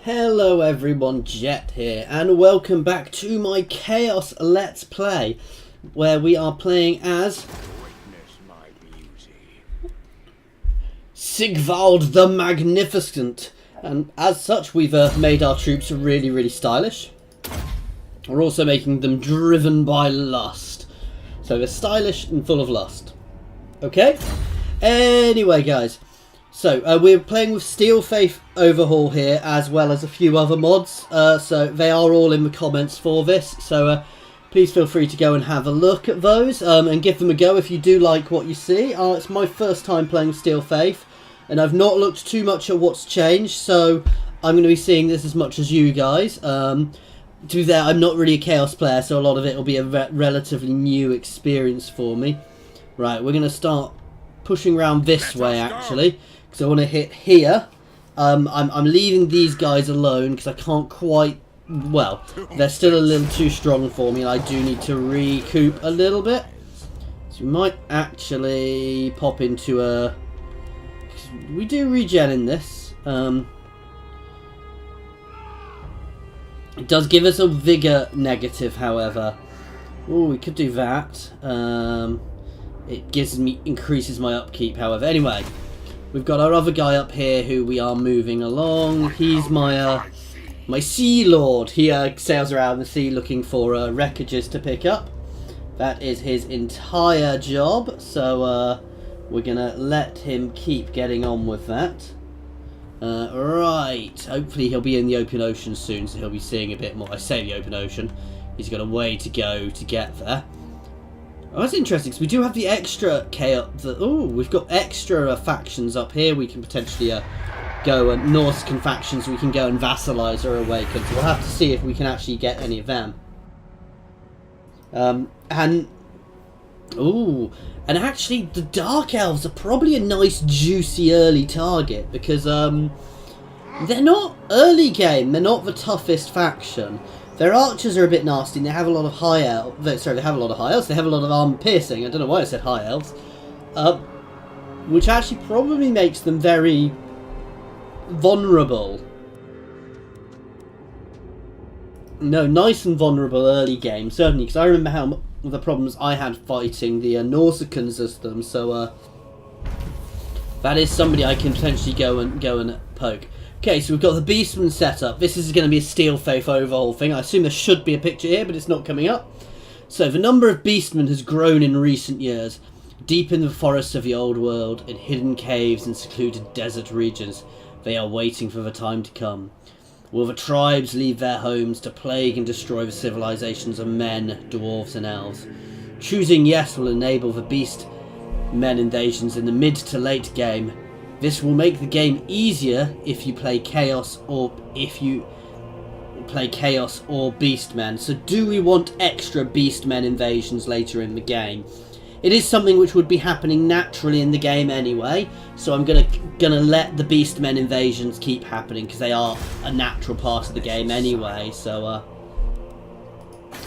Hello everyone, Jet here, and welcome back to my Chaos Let's Play, where we are playing as Sigvald the Magnificent, and as such we've made our troops really stylish. We're also making them driven by lust, so they're stylish and full of lust. Okay? Anyway guys, so we're playing with Steel Faith Overhaul here, as well as a few other mods, so they are all in the comments for this, so please feel free to go and have a look at those, and give them a go if you do like what you see. It's my first time playing Steel Faith, and I've not looked too much at what's changed, so I'm going to be seeing this as much as you guys. To be fair, I'm not really a Chaos player, so a lot of it will be a relatively new experience for me. Right, we're going to start pushing around this way, actually, because I want to hit here. I'm leaving these guys alone because I can't quite, well, they're still a little too strong for me, and I do need to recoup a little bit. So we might actually pop into a, we do regen in this. It does give us a vigor negative, however. Oh, we could do that. It increases my upkeep, however. Anyway, we've got our other guy up here who we are moving along. He's my Sea Lord. He sails around the sea looking for wreckages to pick up. That is his entire job, so we're going to let him keep getting on with that. Right, hopefully he'll be in the open ocean soon, so he'll be seeing a bit more. I say the open ocean. He's got a way to go to get there. Oh, that's interesting, because we do have the extra chaos. Oh, we've got extra factions up here. We can potentially go and Norsecan factions. We can go and vassalize or awaken. So we'll have to see if we can actually get any of them. And actually, the Dark Elves are probably a nice, juicy early target because they're not early game. They're not the toughest faction. Their archers are a bit nasty, and they have a lot of high elves. Sorry, they have a lot of high elves. They have a lot of armor piercing. I don't know why I said high elves. Which actually probably makes them very vulnerable. No, nice and vulnerable early game, certainly, because I remember how the problems I had fighting the Norsecan system. So that is somebody I can potentially go and poke. Okay, so we've got the Beastman set up. This is going to be a Steel Faith Overhaul thing. I assume there should be a picture here, but it's not coming up. So the number of Beastmen has grown in recent years. Deep in the forests of the old world, in hidden caves and secluded desert regions, they are waiting for the time to come. Will the tribes leave their homes to plague and destroy the civilizations of men, dwarves and elves? Choosing yes will enable the Beastmen invasions in the mid to late game. This will make the game easier if you play Chaos or Beastmen. So do we want extra Beastmen invasions later in the game? It is something which would be happening naturally in the game anyway, so I'm gonna let the Beastmen invasions keep happening because they are a natural part of the game anyway. So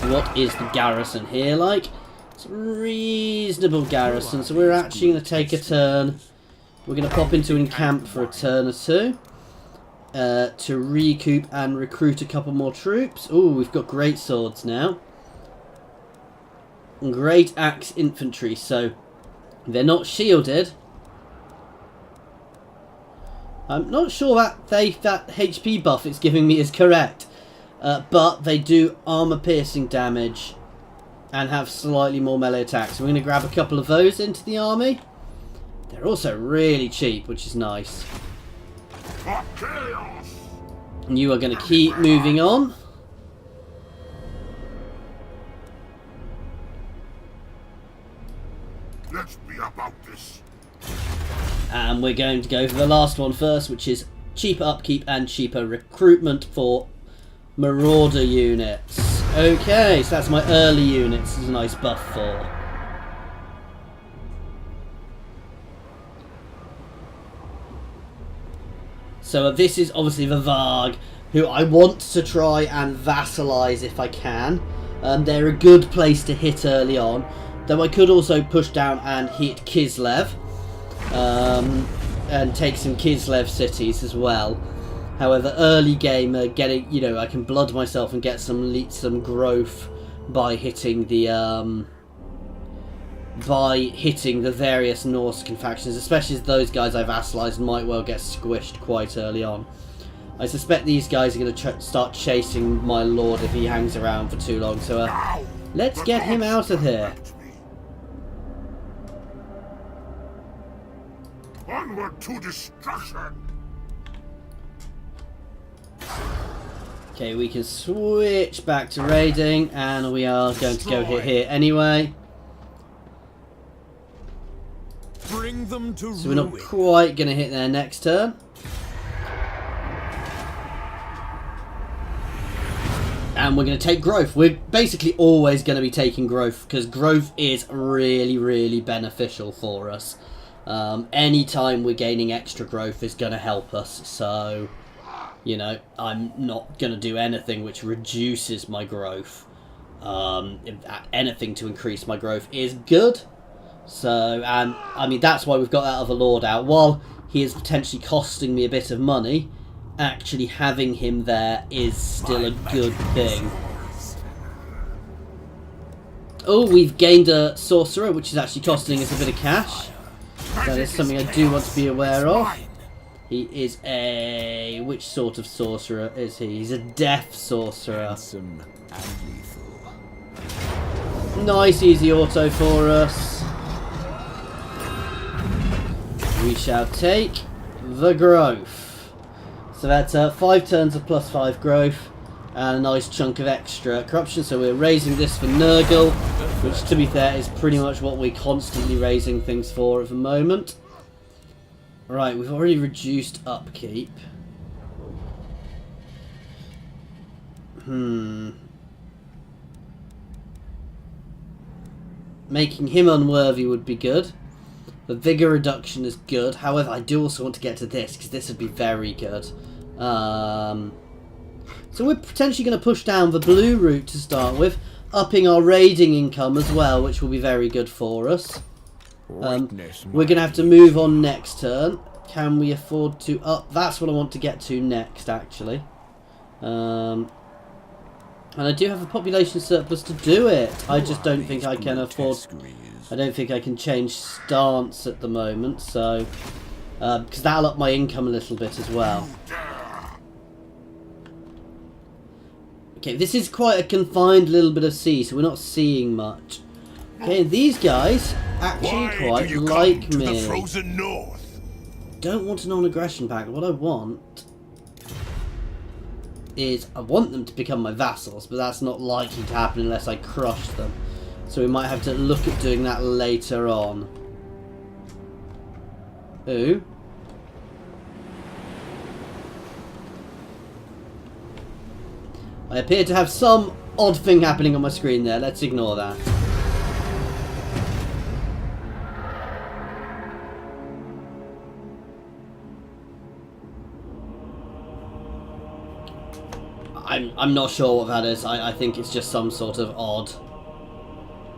what is the garrison here like? It's a reasonable garrison, so we're actually going to take a turn. We're going to pop into encamp for a turn or two to recoup and recruit a couple more troops. Oh, we've got great swords now. And great axe infantry, so they're not shielded. I'm not sure that that HP buff it's giving me is correct, but they do armor piercing damage and have slightly more melee attacks. So we're going to grab a couple of those into the army. They're also really cheap, which is nice. And you are going to keep moving on. Let's be about this. And we're going to go for the last one first, which is cheaper upkeep and cheaper recruitment for Marauder units. Okay, so that's my early units. This is a nice buff for. So this is obviously the Varg, who I want to try and vassalize if I can. They're a good place to hit early on, though I could also push down and hit Kislev, and take some Kislev cities as well. However, early game, getting, you know, I can blood myself and get some growth by hitting the various Norse factions, especially as those guys I vassalized might well get squished quite early on. I suspect these guys are going to start chasing my lord if he hangs around for too long, so let's get him out of here. Onward to destruction! Okay, we can switch back to raiding, and we are going to go hit here anyway. Bring them to So we're not quite going to hit there next turn. And we're going to take growth. We're basically always going to be taking growth, because growth is really, really beneficial for us. Anytime we're gaining extra growth is going to help us. So, you know, I'm not going to do anything which reduces my growth. Anything to increase my growth is good. So, and I mean, that's why we've got that other lord out. While he is potentially costing me a bit of money, actually having him there is still a good thing. Oh, we've gained a sorcerer, which is actually costing us a bit of cash. That is something I do want to be aware of. He is a... which sort of sorcerer is he? He's a death sorcerer. Nice easy auto for us. We shall take the growth. So that's 5 turns of +5 growth and a nice chunk of extra corruption. So we're raising this for Nurgle, which to be fair is pretty much what we're constantly raising things for at the moment. Right, we've already reduced upkeep. Making him unworthy would be good. The vigor reduction is good. However, I do also want to get to this, because this would be very good. So we're potentially going to push down the blue route to start with, upping our raiding income as well, which will be very good for us. We're going to have to move on next turn. Can we afford to up? That's what I want to get to next, actually. And I do have a population surplus to do it. I just don't think I can afford... I don't think I can change stance at the moment, so... because that'll up my income a little bit as well. Okay, this is quite a confined little bit of sea, so we're not seeing much. Okay, these guys actually quite like me. Don't want a non-aggression pact. What I want is I want them to become my vassals, but that's not likely to happen unless I crush them. So we might have to look at doing that later on. Ooh. I appear to have some odd thing happening on my screen there. Let's ignore that. I'm not sure what that is. I think it's just some sort of odd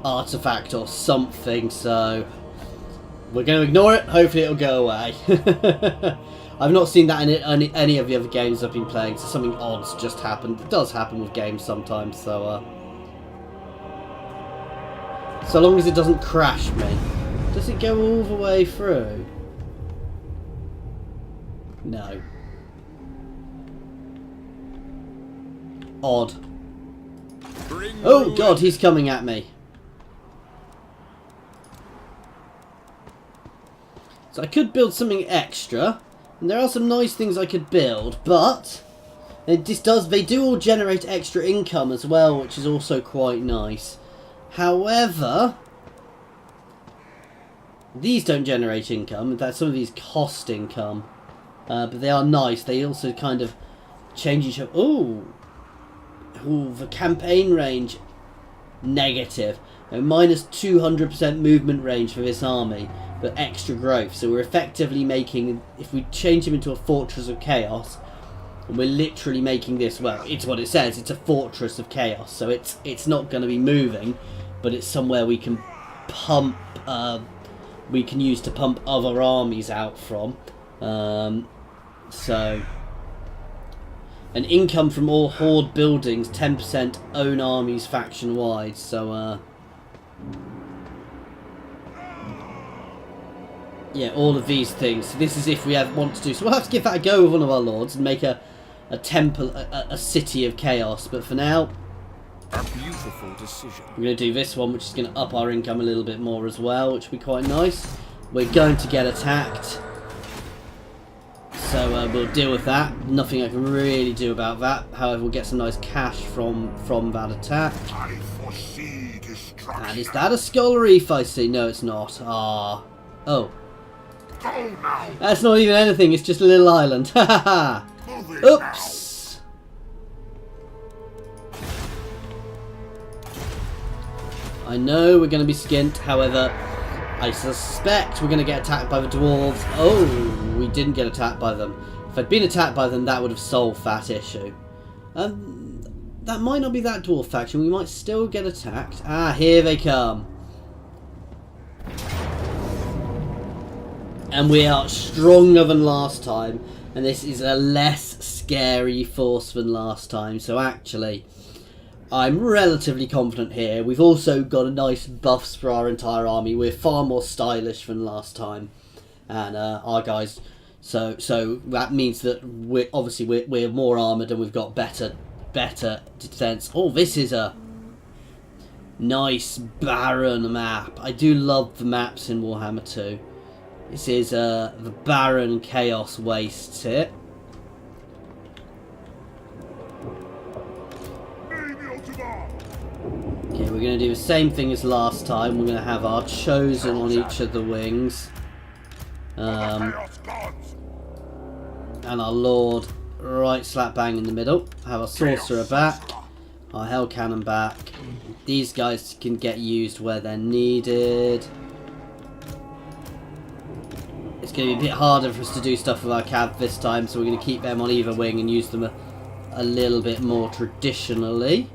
artifact or something, so we're going to ignore it. Hopefully it'll go away. I've not seen that in any of the other games I've been playing, so something odd's just happened. It does happen with games sometimes, so so long as it doesn't crash me. Does it go all the way through? No. Odd. Oh god, he's coming at me. So I could build something extra, and there are some nice things I could build, but they do all generate extra income as well, which is also quite nice. However, these don't generate income. That some of these cost income, but they are nice. They also kind of change each other. Ooh, the campaign range negative. Minus 200% movement range for this army, but extra growth. So we're effectively making, if we change him into a fortress of chaos, and we're literally making this, well, it's what it says, it's a fortress of chaos. So it's not going to be moving, but it's somewhere we can pump, we can use to pump other armies out from. So And income from all Horde buildings, 10% own armies faction-wide. So, yeah, all of these things. So this is if we want to do. So we'll have to give that a go with one of our lords and make a temple, a city of chaos. But for now, A beautiful decision. we're going to do this one, which is going to up our income a little bit more as well, which will be quite nice. We're going to get attacked. So we'll deal with that. Nothing I can really do about that. However, we'll get some nice cash from that attack. I foresee destruction. And is that a Skull Reef I see? No, it's not. Ah. Oh. Go now. That's not even anything. It's just a little island. Ha ha ha. Move it Oops. I know we're going to be skint. However, I suspect we're going to get attacked by the dwarves. Oh, we didn't get attacked by them. If I'd been attacked by them, that would have solved that issue. That might not be that dwarf faction. We might still get attacked. Ah, here they come. And we are stronger than last time. And this is a less scary force than last time. So actually, I'm relatively confident here. We've also got a nice buffs for our entire army. We're far more stylish than last time, and our guys. So that means that we're more armoured and we've got better defense. Oh, this is a nice barren map. I do love the maps in Warhammer 2. This is the barren chaos wastes here. Okay, we're going to do the same thing as last time. We're going to have our chosen on each of the wings. And our lord right slap bang in the middle. Have our sorcerer back. Our hell cannon back. These guys can get used where they're needed. It's going to be a bit harder for us to do stuff with our cav this time, so we're going to keep them on either wing and use them a little bit more traditionally.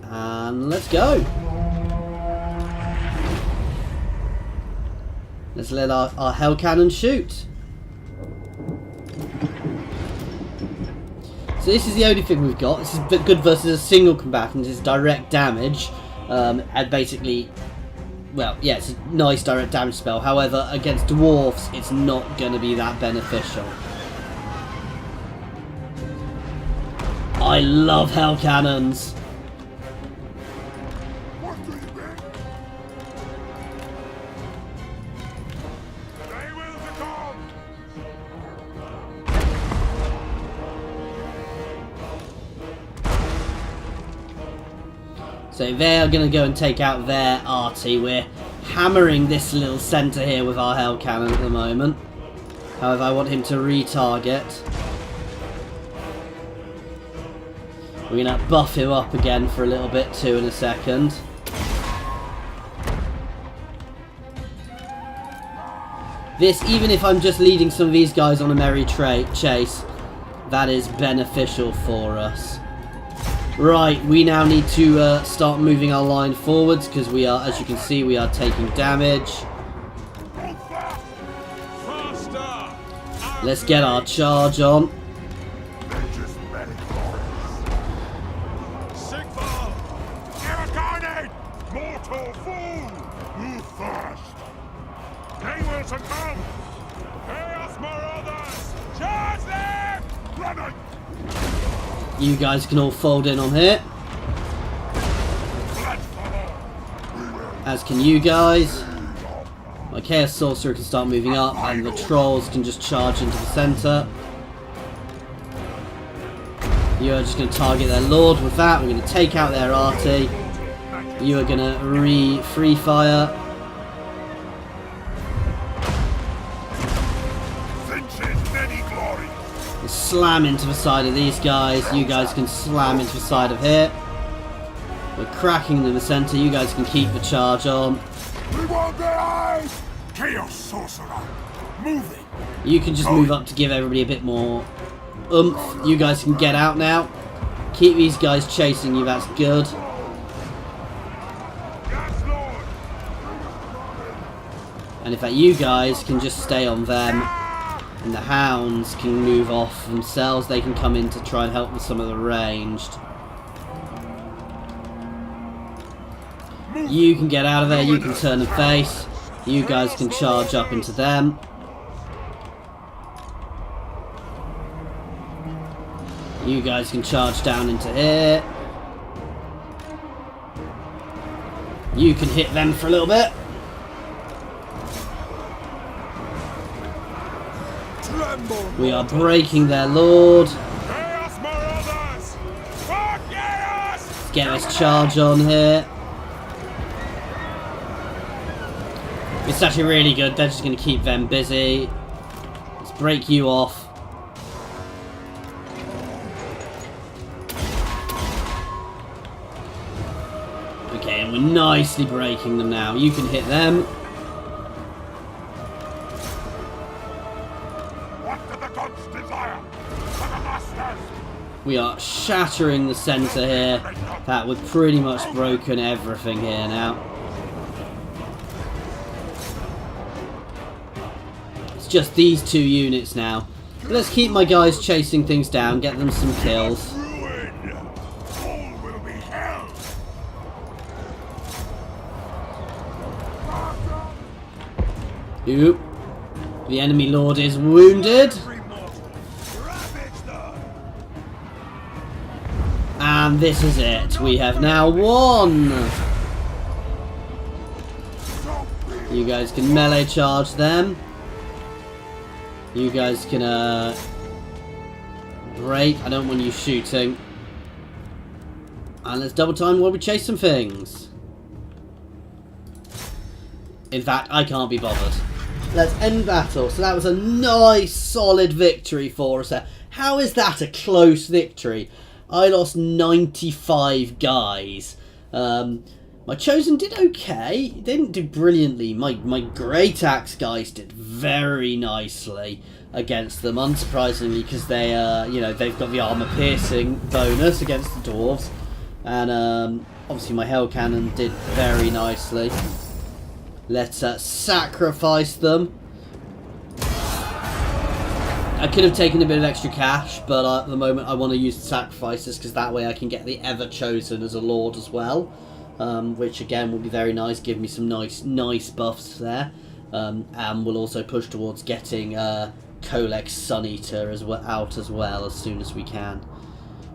And let's go. Let's let our hell cannon shoot. So this is the only thing we've got. This is good versus a single combatant. It's direct damage. And basically, well, yeah, it's a nice direct damage spell. However, against dwarfs, it's not going to be that beneficial. I love hell cannons. So they are going to go and take out their arty. We're hammering this little centre here with our hell cannon at the moment. However, I want him to retarget. We're going to buff him up again for a little bit too in a second. This, even if I'm just leading some of these guys on a merry chase, that is beneficial for us. Right, we now need to start moving our line forwards because we are, as you can see, we are taking damage. Let's get our charge on. Sigvald! Incarnate! Mortal fool! You first! They will succumb! Chaos Marauders! Charge them! Running! You guys can all fold in on here. As can you guys. My Chaos Sorcerer can start moving up, and the Trolls can just charge into the centre. You are just going to target their Lord with that. We're going to take out their arty. You are going to free fire. Slam into the side of these guys. You guys can slam into the side of here. We're cracking them in the centre. You guys can keep the charge on. We want their eyes! Chaos Sorcerer! Move it! You can just move up to give everybody a bit more oomph. You guys can get out now. Keep these guys chasing you. That's good. And in fact, you guys can just stay on them, and the hounds can move off themselves. They can come in to try and help with some of the ranged. You can get out of there, you can turn and face. You guys can charge up into them. You guys can charge down into here. You can hit them for a little bit. We are breaking their lord. Let's get this charge on here. It's actually really good. They're just going to keep them busy. Let's break you off. Okay, and we're nicely breaking them now. You can hit them. What do the gods desire? For the masters! We are shattering the centre here. That we've pretty much broken everything here now. It's just these two units now. But let's keep my guys chasing things down, get them some kills. All will be hell! Oop. The enemy lord is wounded. And this is it. We have now won. You guys can melee charge them. You guys can break. I don't want you shooting. And let's double time while we chase some things. In fact, I can't be bothered. Let's end battle. So that was a nice solid victory for us. How is that a close victory? I lost 95 guys. My chosen did okay. They didn't do brilliantly. My great axe guys did very nicely against them, unsurprisingly, because they you know, they've got the armor piercing bonus against the dwarves, and obviously my hell cannon did very nicely. Let's sacrifice them. I could have taken a bit of extra cash, but at the moment I want to use the sacrifices because that way I can get the Ever Chosen as a lord as well, which again will be very nice, give me some nice buffs there, and we'll also push towards getting Kolek's Sun Eater out as well as soon as we can.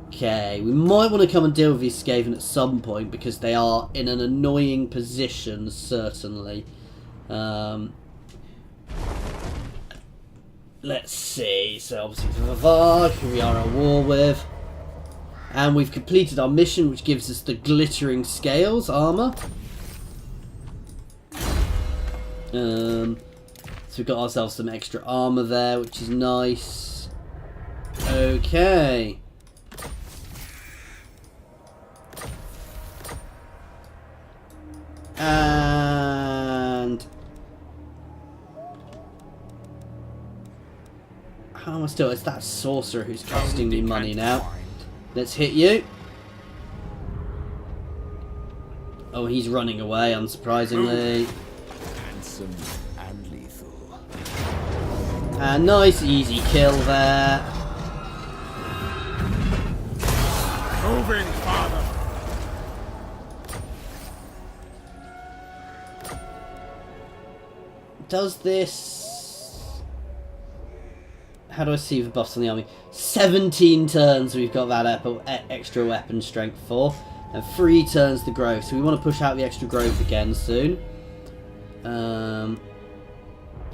Okay, we might want to come and deal with these Skaven at some point because they are in an annoying position, certainly. Let's see, so obviously Vavarg, who we are at war with. And we've completed our mission, which gives us the glittering scales armor. So we've got ourselves some extra armor there, which is nice. Okay. And how am I still? It's that sorcerer who's costing me money now. Let's hit you. Oh, he's running away, unsurprisingly. Handsome and lethal. And nice easy kill there. Moving, father! Does this... How do I see the buffs on the army? 17 turns we've got that extra weapon strength for. And 3 turns the growth. So we want to push out the extra growth again soon.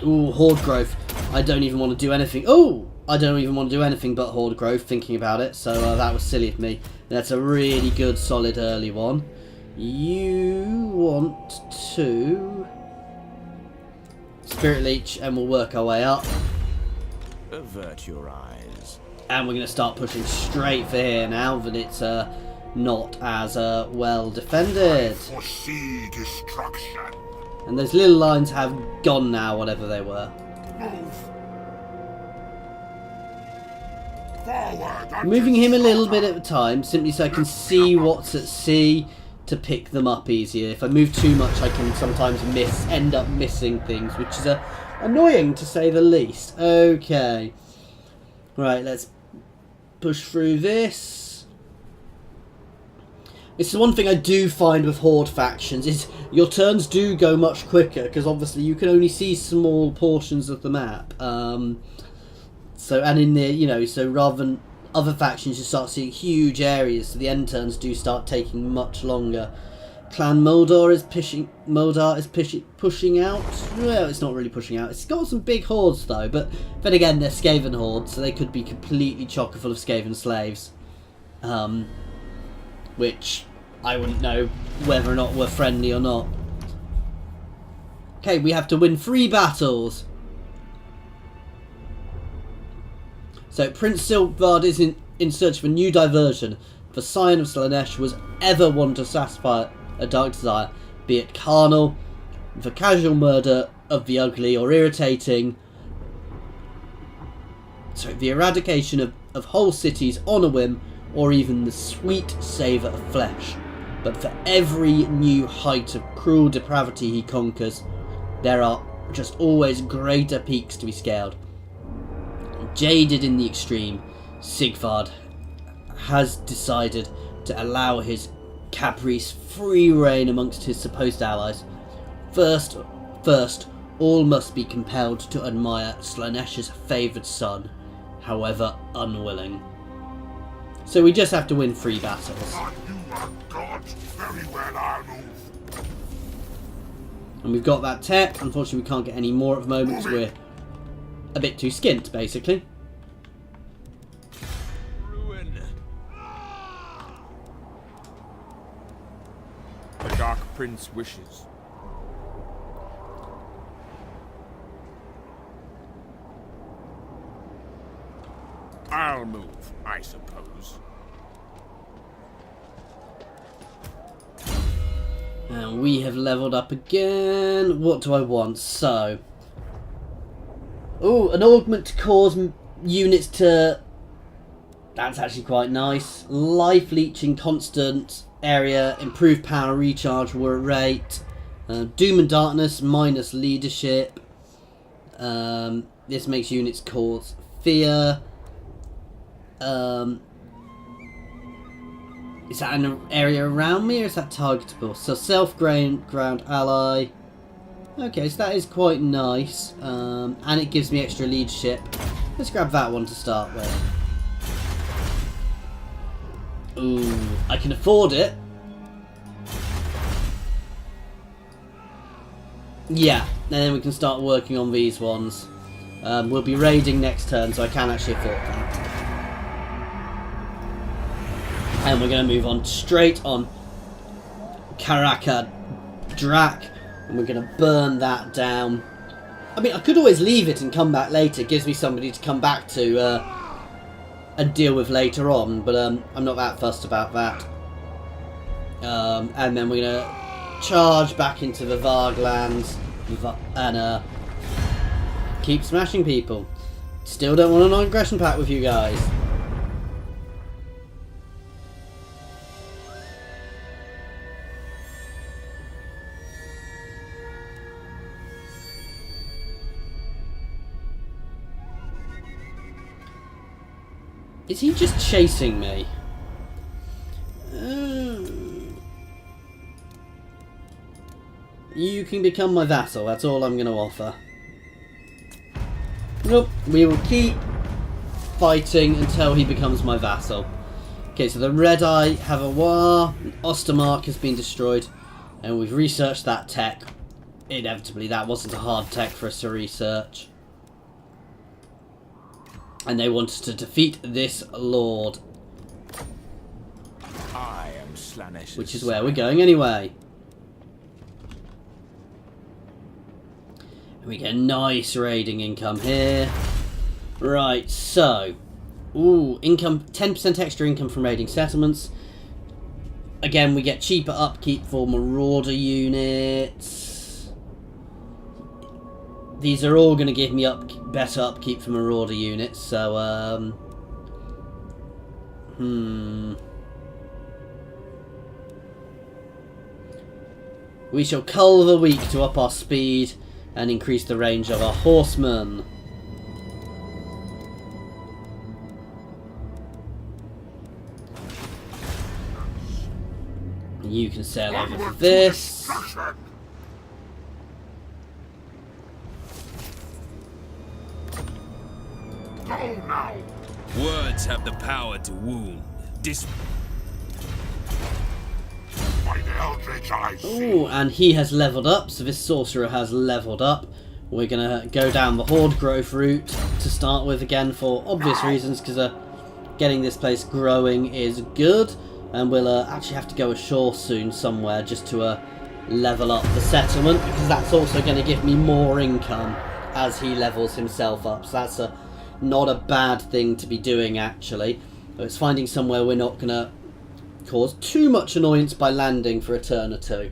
Ooh, horde growth. I don't even want to do anything. Oh! I don't even want to do anything but horde growth, thinking about it. So that was silly of me. That's a really good, solid early one. You want to... Spirit Leech, and we'll work our way up. Avert your eyes. And we're going to start pushing straight for here now that it's not as well defended. Foresee destruction. And those little lines have gone now, whatever they were. Move. Forward. Moving him a little bit at a time, simply so I can see what's at sea, pick them up easier. If I move too much, I can sometimes end up missing things, which is annoying to say the least. Okay. Right, let's push through this. It's the one thing I do find with Horde factions is your turns do go much quicker, because obviously you can only see small portions of the map. So rather than other factions, you start seeing huge areas, so the end turns do start taking much longer. Clan Moldar is pushing out. Well, it's not really pushing out. It's got some big hordes though, but then again, they're Skaven hordes, so they could be completely chock full of Skaven slaves. Which I wouldn't know whether or not we're friendly or not. Okay, we have to win 3 battles. So Prince Sigvald is in search of a new diversion. The Scion of Slaanesh was ever one to satisfy a dark desire, be it carnal, the casual murder of the ugly, or irritating. So the eradication of whole cities on a whim, or even the sweet savour of flesh. But for every new height of cruel depravity he conquers, there are just always greater peaks to be scaled. Jaded in the extreme, Sigvald has decided to allow his caprice free reign amongst his supposed allies. First, all must be compelled to admire Slaanesh's favoured son, however unwilling. So we just have to win 3 battles. Are you a god? Very well, I'll move. And we've got that tech. Unfortunately, we can't get any more at the moment, so we're a bit too skint, basically. Ruin. The Dark Prince wishes. I'll move, I suppose. And we have leveled up again. What do I want? So, oh, an augment to cause units to... That's actually quite nice. Life leeching, constant area, improved power recharge rate, doom and darkness minus leadership. This makes units cause fear. Is that an area around me, or is that targetable? So self-ground ally. Okay, so that is quite nice. And it gives me extra leadership. Let's grab that one to start with. Ooh, I can afford it. Yeah, and then we can start working on these ones. We'll be raiding next turn, so I can actually afford that. And we're going to move on straight on Karka, Drak, and we're going to burn that down. I mean, I could always leave it and come back later. It gives me somebody to come back to and deal with later on, but I'm not that fussed about that. And then we're going to charge back into the Varglands and keep smashing people. Still don't want a non-aggression pact with you guys. Is he just chasing me? You can become my vassal, that's all I'm going to offer. Nope, we will keep fighting until he becomes my vassal. Okay, so the Red Eye have a war, Ostermark has been destroyed, and we've researched that tech. Inevitably, that wasn't a hard tech for us to research. And they wanted to defeat this lord. I am Slaanesh's Which is where we're going anyway. And we get nice raiding income here. Right, so... Ooh, income, 10% extra income from raiding settlements. Again, we get cheaper upkeep for marauder units. These are all going to give me better upkeep for marauder units, so We shall cull the weak to up our speed and increase the range of our horsemen. You can sail over for this. Go now. Words have the power to wound. By the eldritch I see. Ooh, and he has leveled up, so this sorcerer has leveled up. We're gonna go down the horde growth route to start with again for obvious reasons, because getting this place growing is good, and we'll actually have to go ashore soon somewhere just to level up the settlement, because that's also going to give me more income as he levels himself up. So that's not a bad thing to be doing, actually. It's finding somewhere we're not going to cause too much annoyance by landing for a turn or two.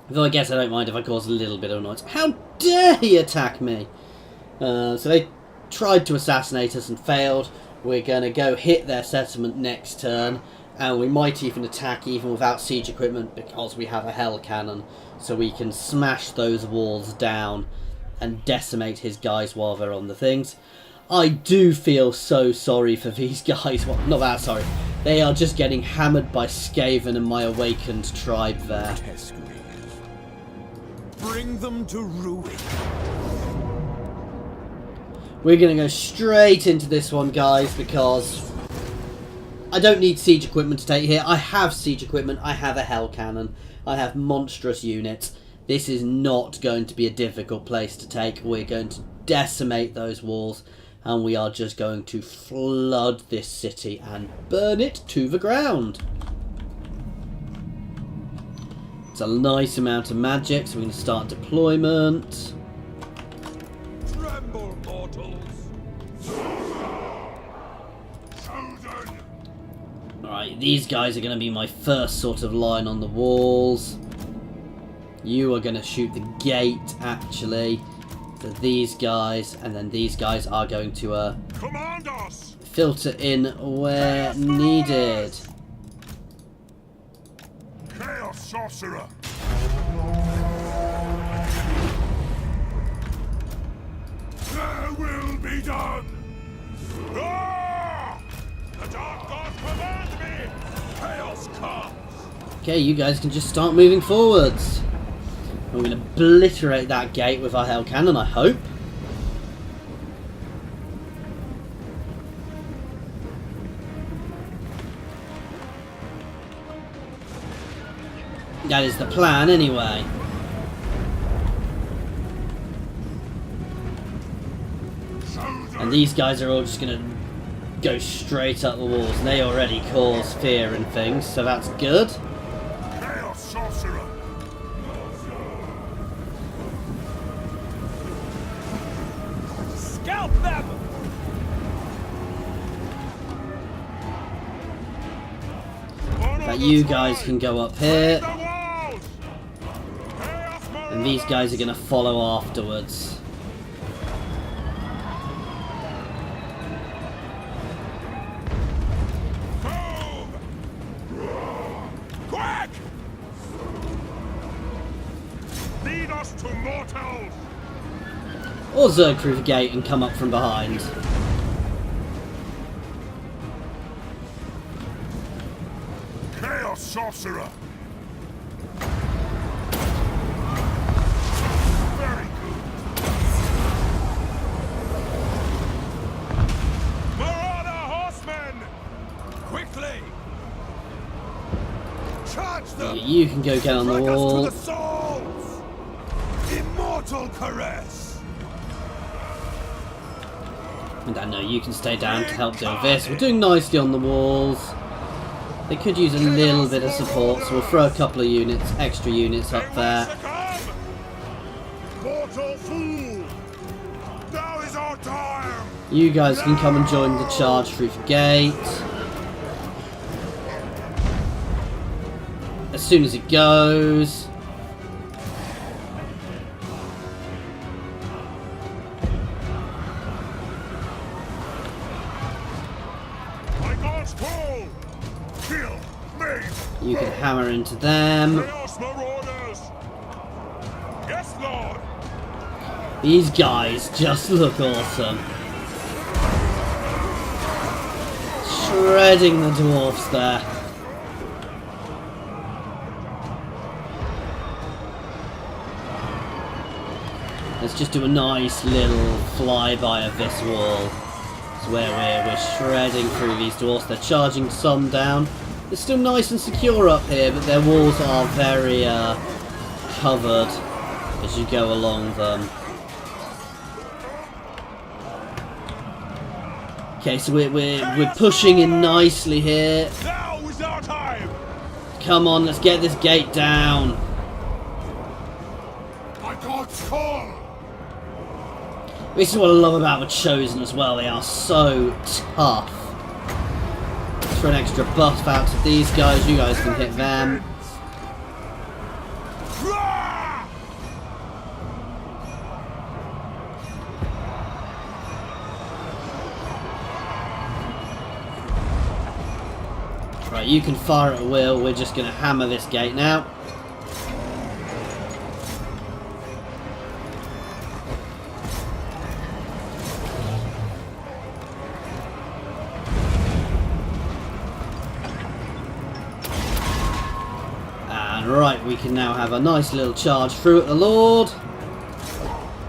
Though I guess I don't mind if I cause a little bit of annoyance. How dare he attack me? So they tried to assassinate us and failed. We're going to go hit their settlement next turn, and we might even attack even without siege equipment because we have a hell cannon, so we can smash those walls down and decimate his guys while they're on the things. I do feel so sorry for these guys. Well, not that sorry. They are just getting hammered by Skaven and my awakened tribe there. Bring them to ruin. We're going to go straight into this one, guys, because I don't need siege equipment to take here. I have siege equipment. I have a hell cannon. I have monstrous units. This is not going to be a difficult place to take. We're going to decimate those walls, and we are just going to flood this city and burn it to the ground. It's a nice amount of magic, so we're going to start deployment. Tremble, mortals. Alright, these guys are going to be my first sort of line on the walls. You are going to shoot the gate, actually. So these guys, and then these guys are going to Command us. filter in where needed. Chaos sorcerer. There will be done. Ah! The dark god command me. Chaos comes. Okay, you guys can just start moving forwards. We're going to obliterate that gate with our hell cannon, I hope. That is the plan, anyway. And these guys are all just going to go straight up the walls. And they already cause fear and things, so that's good. Chaos sorcerer. Scalp them! But you guys can go up here. And these guys are going to follow afterwards. Quick! Lead us to mortals. Or zerg through the gate and come up from behind. Chaos sorcerer. Very good. Marauder horsemen! Quickly! Charge them! You can go get on the Drag us to wall. the souls! Immortal caress! And I know you can stay down to help deal with this. We're doing nicely on the walls. They could use a little bit of support, so we'll throw a couple of units, extra units up there. Mortal fool! Now is our time! You guys can come and join the charge through the gate. As soon as it goes. My God's call! Kill! Me! You can hammer into them. Chaos Marauders! Yes, Lord! These guys just look awesome. Shredding the dwarfs there. Let's just do a nice little flyby of this wall. It's where we're shredding through these dwarfs. They're charging some down. They're still nice and secure up here, but their walls are very covered as you go along them. Okay, so we're pushing in nicely here. Now is our time! Come on, let's get this gate down. My God's call! This is what I love about the Chosen as well. They are so tough. Let's throw an extra buff out to these guys. You guys can hit them. Right, you can fire at will. We're just going to hammer this gate now. And right, we can now have a nice little charge through at the Lord.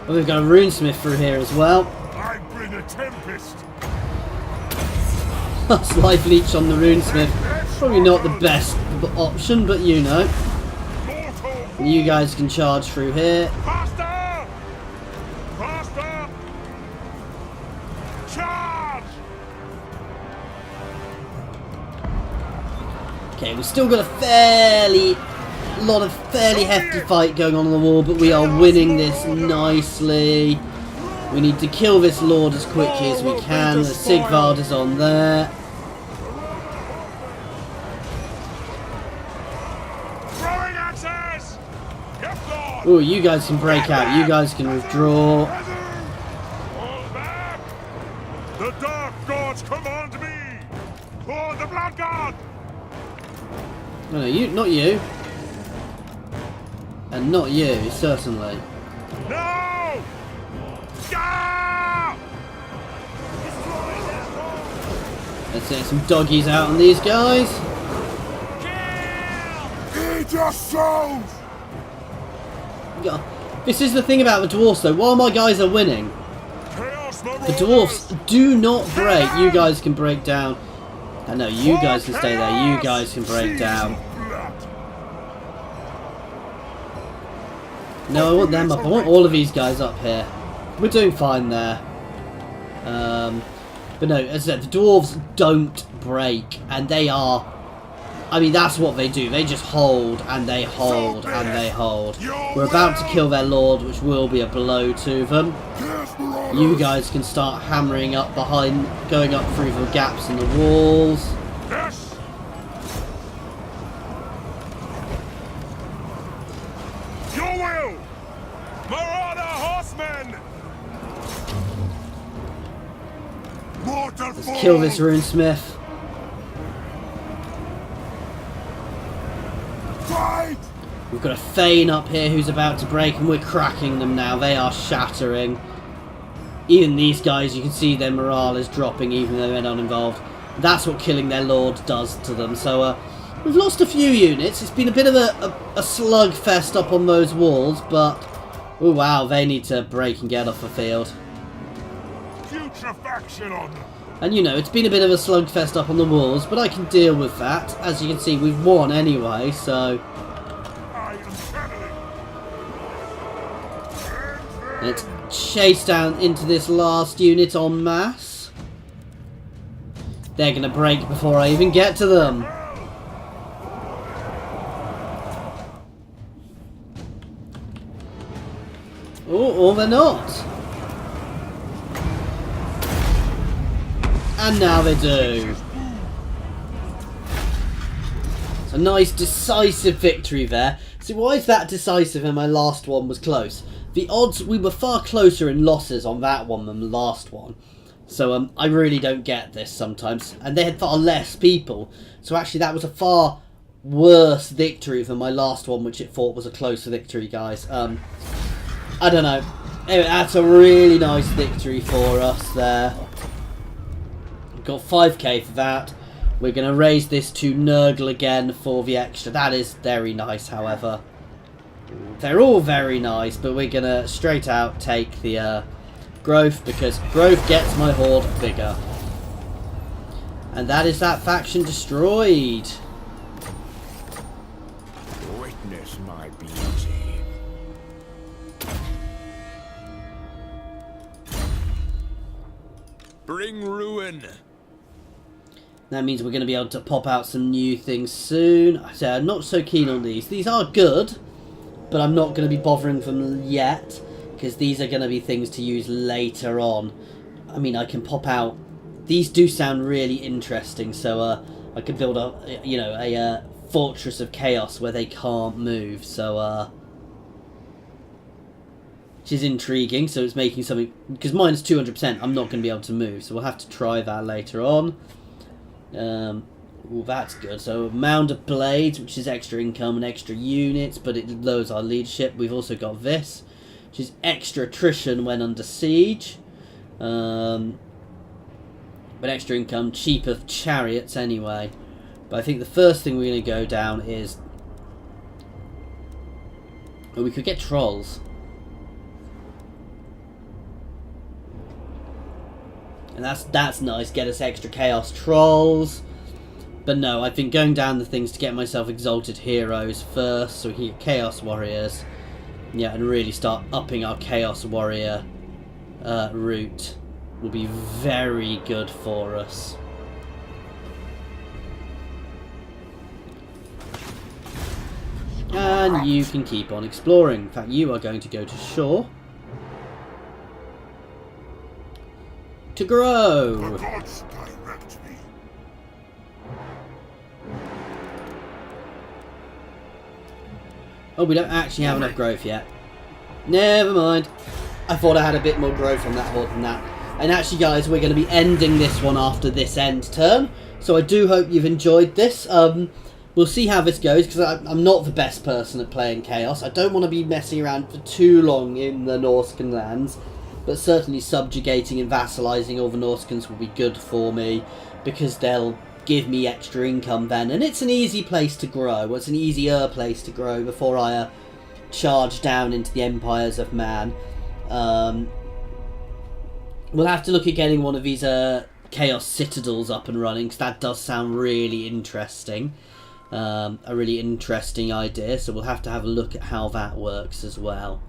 And we've got a runesmith through here as well. I bring a tempest! That's life leech on the runesmith. Probably not the best option, but you know. And you guys can charge through here. Faster! Faster! Charge! Okay, we've still got a lot of fairly hefty fight going on the wall, but we are winning this nicely. We need to kill this Lord as quickly as we can. The Sigvald is on there. Throwing axes! Yes, Lord! Oh, you guys can break out. You guys can withdraw. Fall back! The Dark Gods command me! For the Blood God! No, you, not you. And not you, certainly. No! Go! Let's get some doggies out on these guys. Eat your souls! Yeah. This is the thing about the dwarfs though. While my guys are winning, Chaos the dwarfs do not break. You guys can break down. I know, you guys can stay there. You guys can break down. No, I want them up. I want all of these guys up here. We're doing fine there. But no, as I said, the dwarves don't break, and they are... I mean, that's what they do. They just hold, and they hold, and they hold. We're about to kill their lord, which will be a blow to them. You guys can start hammering up behind, going up through the gaps in the walls. Yes! Your will! Marauder horsemen! Mortal Let's kill this runesmith. Fight! We've got a Thane up here who's about to break, and we're cracking them now. They are shattering. Even these guys, you can see their morale is dropping even though they're not involved. That's what killing their lord does to them. So we've lost a few units. It's been a bit of a slugfest up on those walls, but... Oh wow, they need to break and get off the field. Putrefaction on them! And you know, it's been a bit of a slugfest up on the walls, but I can deal with that. As you can see, we've won anyway, so... I am channeling! Let's chase down into this last unit en masse. They're going to break before I even get to them. Oh, or they're not. And now they do. It's a nice decisive victory there. See, why is that decisive and my last one was close? The odds, we were far closer in losses on that one than the last one. So I really don't get this sometimes. And they had far less people. So actually that was a far worse victory than my last one, which it thought was a close victory, guys. I don't know. Anyway, that's a really nice victory for us there. We've got 5k for that. We're going to raise this to Nurgle again for the extra. That is very nice, however. They're all very nice, but we're going to straight out take the growth, because growth gets my horde bigger. And that is that faction destroyed. Witness my beauty. Bring ruin. That means we're going to be able to pop out some new things soon. So I'm not so keen on these. These are good, but I'm not going to be bothering them yet, because these are going to be things to use later on. I mean, I can pop out. These do sound really interesting, so I could build a, you know, a fortress of chaos where they can't move. So which is intriguing. So it's making something, because mine's 200%. I'm not going to be able to move, so we'll have to try that later on. Well, that's good. So mound of blades, which is extra income and extra units, but it lowers our leadership. We've also got this, which is extra attrition when under siege. But extra income, cheaper chariots anyway. But I think the first thing we're going to go down is... Oh, we could get trolls. And that's nice, get us extra chaos trolls. But no, I think going down the things to get myself exalted heroes first, so we can get chaos warriors. Yeah, and really start upping our chaos warrior route will be very good for us. And you can keep on exploring. In fact, you are going to go to shore to grow. The gods direct me. Oh, we don't actually have enough growth yet. Never mind. I thought I had a bit more growth on that horde than that. And actually, guys, we're going to be ending this one after this end turn. So I do hope you've enjoyed this. We'll see how this goes, because I'm not the best person at playing Chaos. I don't want to be messing around for too long in the Norscan lands. But certainly subjugating and vassalising all the Norscans will be good for me, because they'll give me extra income then. And it's an easy place to grow. It's an easier place to grow before I charge down into the empires of man. We'll have to look at getting one of these Chaos Citadels up and running, because that does sound really interesting. A really interesting idea, so we'll have to have a look at how that works as well.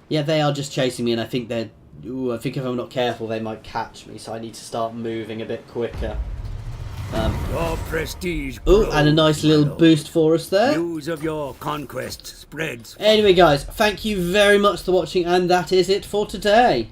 Yeah, they are just chasing me, and I think they're... Ooh, I think if I'm not careful, they might catch me, so I need to start moving a bit quicker. Your prestige. Oh, and a nice little boost for us there. News of your conquest spreads. Anyway, guys, thank you very much for watching, and that is it for today.